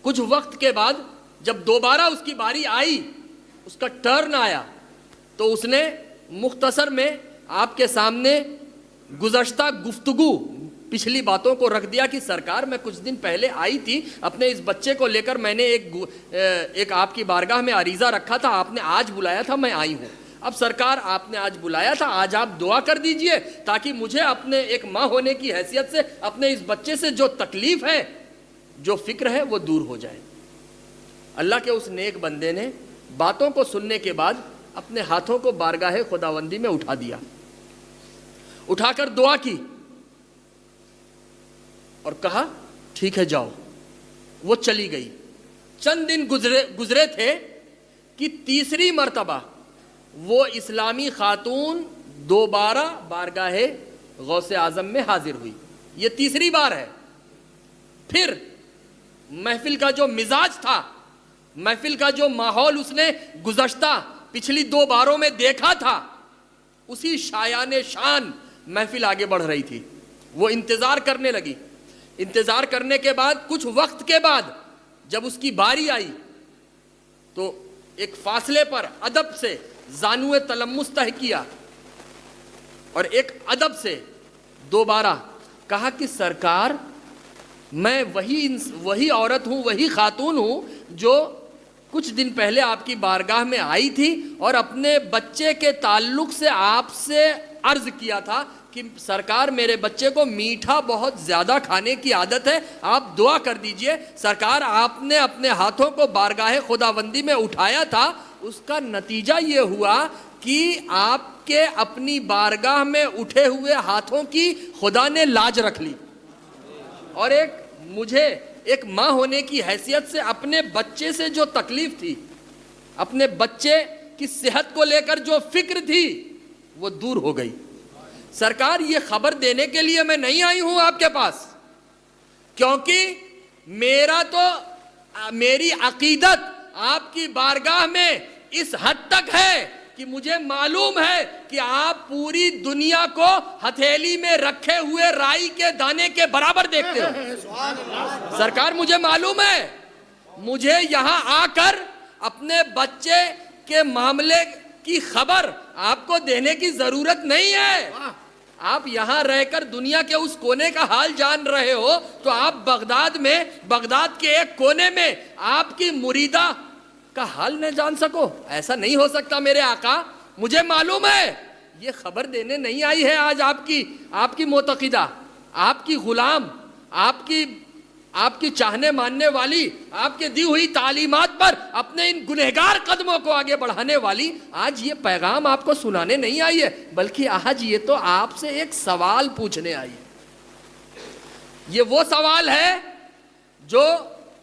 کچھ وقت کے بعد جب دوبارہ اس کی باری آئی, اس کا ٹرن آیا, تو اس نے مختصر میں آپ کے سامنے گزشتہ گفتگو پچھلی باتوں کو رکھ دیا کہ سرکار میں کچھ دن پہلے آئی تھی اپنے اس بچے کو لے کر, میں نے ایک آپ کی بارگاہ میں عریضہ رکھا تھا, آپ نے آج بلایا تھا, میں آئی ہوں. اب سرکار آپ نے آج بلایا تھا, آج آپ دعا کر دیجئے تاکہ مجھے اپنے ایک ماں ہونے کی حیثیت سے اپنے اس بچے سے جو تکلیف ہے, جو فکر ہے, وہ دور ہو جائے. اللہ کے اس نیک بندے نے باتوں کو سننے کے بعد اپنے ہاتھوں کو بارگاہ خداوندی میں اٹھا دیا, اٹھا کر دعا کی اور کہا ٹھیک ہے جاؤ. وہ چلی گئی. چند دن گزرے تھے کہ تیسری مرتبہ وہ اسلامی خاتون دوبارہ بارگاہ غوث اعظم میں حاضر ہوئی. یہ تیسری بار ہے. پھر محفل کا جو مزاج تھا, محفل کا جو ماحول اس نے گزشتہ پچھلی 2 باروں میں دیکھا تھا, اسی شایان شان محفل آگے بڑھ رہی تھی. وہ انتظار کرنے لگی. انتظار کرنے کے بعد کچھ وقت کے بعد جب اس کی باری آئی تو ایک فاصلے پر ادب سے زانوئے تلمس تہ کیا اور ایک ادب سے دوبارہ کہا کہ سرکار میں وہی عورت ہوں, وہی خاتون ہوں جو کچھ دن پہلے آپ کی بارگاہ میں آئی تھی اور اپنے بچے کے تعلق سے آپ سے عرض کیا تھا کہ سرکار میرے بچے کو میٹھا بہت زیادہ کھانے کی عادت ہے, آپ دعا کر دیجئے. سرکار آپ نے اپنے ہاتھوں کو بارگاہ خداوندی میں اٹھایا تھا, اس کا نتیجہ یہ ہوا کہ آپ کے اپنی بارگاہ میں اٹھے ہوئے ہاتھوں کی خدا نے لاج رکھ لی. اور مجھے ایک ماں ہونے کی حیثیت سے اپنے بچے سے جو تکلیف تھی, اپنے بچے کی صحت کو لے کر جو فکر تھی, وہ دور ہو گئی. سرکار یہ خبر دینے کے لیے میں نہیں آئی ہوں آپ کے پاس, کیونکہ میری عقیدت آپ کی بارگاہ میں اس حد تک ہے کہ مجھے معلوم ہے کہ آپ پوری دنیا کو ہتھیلی میں رکھے ہوئے رائی کے دانے کے برابر دیکھتے ہو. سرکار مجھے معلوم ہے, مجھے یہاں آ کر اپنے بچے کے معاملے کی خبر آپ کو دینے کی ضرورت نہیں ہے. آپ یہاں رہ کر دنیا کے اس کونے کا حال جان رہے ہو تو آپ بغداد کے ایک کونے میں آپ کی مریدہ کا حال نہ جان سکو؟ ایسا نہیں ہو سکتا میرے آقا. مجھے معلوم ہے یہ خبر دینے نہیں آئی ہے آج آپ کی معتقدہ, آپ کی غلام, آپ کی چاہنے ماننے والی, آپ کے دی ہوئی تعلیمات پر اپنے ان گنہگار قدموں کو آگے بڑھانے والی. آج یہ پیغام آپ کو سنانے نہیں آئی ہے, بلکہ آج یہ تو آپ سے ایک سوال پوچھنے آئی ہے. یہ وہ سوال ہے جو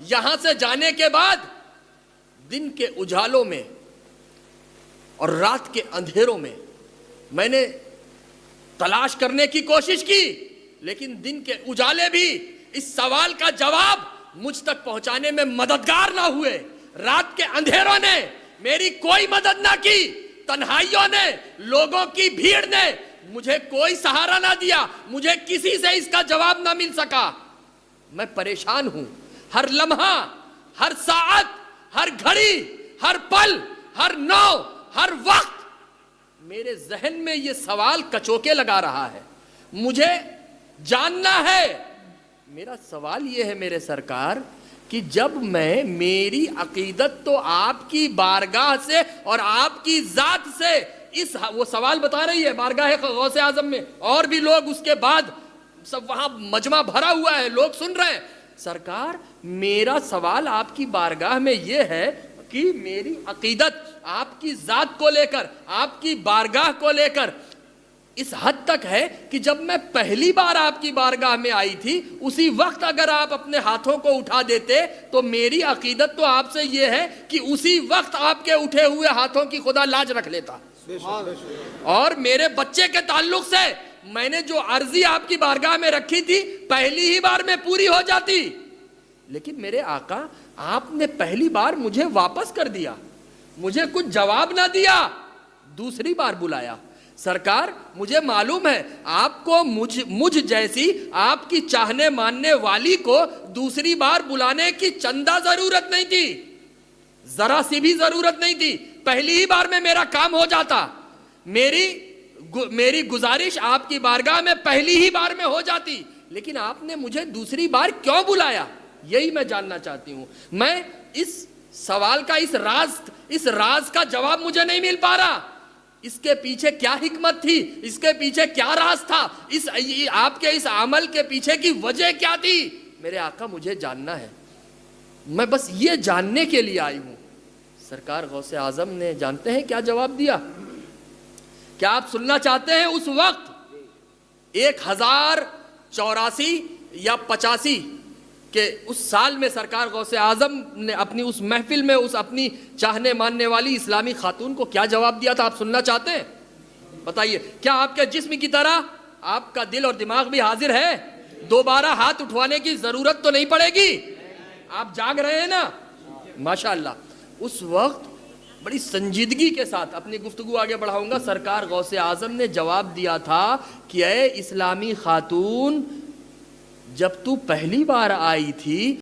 یہاں سے جانے کے بعد دن کے اجالوں میں اور رات کے اندھیروں میں نے تلاش کرنے کی کوشش کی, لیکن دن کے اجالے بھی اس سوال کا جواب مجھ تک پہنچانے میں مددگار نہ ہوئے. رات کے اندھیروں نے میری کوئی مدد نہ کی, تنہائیوں نے, لوگوں کی بھیڑ نے مجھے کوئی سہارا نہ دیا, مجھے کسی سے اس کا جواب نہ مل سکا. میں پریشان ہوں. ہر لمحہ, ہر ساعت, ہر گھڑی, ہر پل, ہر نو, ہر وقت میرے ذہن میں یہ سوال کچوکے لگا رہا ہے. مجھے جاننا ہے. میرا سوال یہ ہے میرے سرکار کہ جب میری عقیدت تو آپ کی بارگاہ سے اور آپ کی ذات سے وہ سوال بتا رہی ہے بارگاہ غوث اعظم میں, اور بھی لوگ اس کے بعد سب وہاں مجمع بھرا ہوا ہے, لوگ سن رہے ہیں. سرکار میرا سوال آپ کی بارگاہ میں یہ ہے کہ میری عقیدت آپ کی ذات کو لے کر, آپ کی بارگاہ کو لے کر اس حد تک ہے کہ جب میں پہلی بار آپ کی بارگاہ میں آئی تھی اسی وقت اگر آپ اپنے ہاتھوں کو اٹھا دیتے تو میری عقیدت تو آپ سے یہ ہے کہ اسی وقت آپ کے اٹھے ہوئے ہاتھوں کی خدا لاج رکھ لیتا. اور میرے بچے کے تعلق سے میں نے جو عرضی آپ کی بارگاہ میں رکھی تھی پہلی ہی بار میں پوری ہو جاتی, لیکن میرے آقا آپ نے پہلی بار مجھے واپس کر دیا, مجھے کچھ جواب نہ دیا. دوسری بار بلایا, سرکار مجھے معلوم ہے آپ کو مجھ جیسی آپ کی چاہنے ماننے والی کو دوسری بار بلانے کی چندہ ضرورت نہیں تھی، ذرا سی بھی ضرورت نہیں تھی، پہلی ہی بار میں میرا کام ہو جاتا، میری گزارش آپ کی بارگاہ میں پہلی ہی بار میں ہو جاتی، لیکن آپ نے مجھے دوسری بار کیوں بلایا؟ یہی میں جاننا چاہتی ہوں۔ میں اس سوال کا اس راز کا جواب مجھے نہیں مل پا رہا، اس کے پیچھے کیا حکمت تھی، اس کے پیچھے کیا راز تھا، آپ کے اس عمل کے پیچھے کی وجہ کیا تھی؟ میرے آقا مجھے جاننا ہے، میں بس یہ جاننے کے لیے آئی ہوں۔ سرکار غوث اعظم نے جانتے ہیں کیا جواب دیا؟ کیا آپ سننا چاہتے ہیں؟ اس وقت 1084 یا 85 کہ اس سال میں سرکار غوث اعظم نے اپنی اس محفل میں اس اپنی چاہنے ماننے والی اسلامی خاتون کو کیا جواب دیا تھا؟ آپ سننا چاہتے ہیں؟ بتائیے، کیا آپ کے جسم کی طرح آپ کا دل اور دماغ بھی حاضر ہے؟ دوبارہ ہاتھ اٹھوانے کی ضرورت تو نہیں پڑے گی؟ آپ جاگ رہے ہیں نا؟ ماشاءاللہ۔ اس وقت بڑی سنجیدگی کے ساتھ اپنی گفتگو آگے بڑھاؤں گا، سرکار غوث اعظم نے جواب دیا تھا کہ اے اسلامی خاتون، جب تو پہلی بار آئی تھی